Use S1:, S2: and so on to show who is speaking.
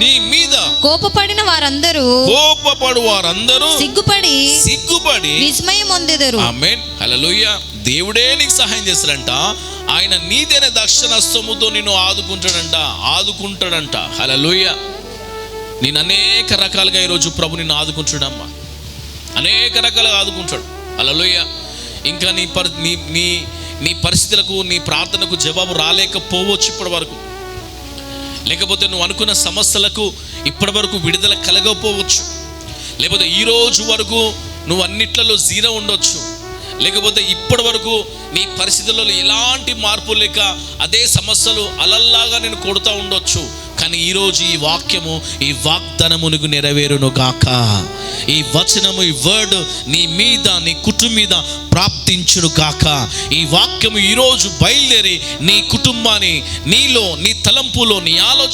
S1: నీ మీద
S2: కోపపడిన వారందరూ సిగ్గుపడి విస్మయం పొందెదరు.
S1: ఆమేన్, హల్లెలూయా. దేవుడే నీకు సహాయం చేస్తాడంట. ఆయన నీదైన దక్షిణస్తముతో నిన్ను ఆదుకుంటాడంట. హల్లెలూయా. నేను అనేక రకాలుగా ఈరోజు ప్రభు నిన్ను ఆదుకుంటాడమ్మా, అనేక రకాలుగా ఆదుకుంటాడు. హల్లెలూయా. ఇంకా నీ పరిస్థితులకు, నీ ప్రార్థనకు జవాబు రాలేకపోవచ్చు ఇప్పటి వరకు, లేకపోతే నువ్వు అనుకున్న సమస్యలకు ఇప్పటి వరకు విడుదల కలగకపోవచ్చు, లేకపోతే ఈరోజు వరకు నువ్వు అన్నిట్లలో జీరో ఉండొచ్చు, లేకపోతే ఇప్పటి వరకు నీ పరిస్థితులలో ఎలాంటి మార్పు లేక అదే సమస్యలు అలల్లాగా నేను కొడుతూ ఉండొచ్చు. కానీ ఈరోజు ఈ వాక్యము, ఈ వాగ్దానము నీకు నెరవేరును గాక. ఈ వచనము, ఈ వర్డ్ నీ మీద, నీ కుటుంబం మీద ప్రాప్తించును గాక. ఈ వాక్యము ఈరోజు బయలుదేరి నీ కుటుంబాన్ని, నీలో, నీ తలంపులో, నీ ఆలోచన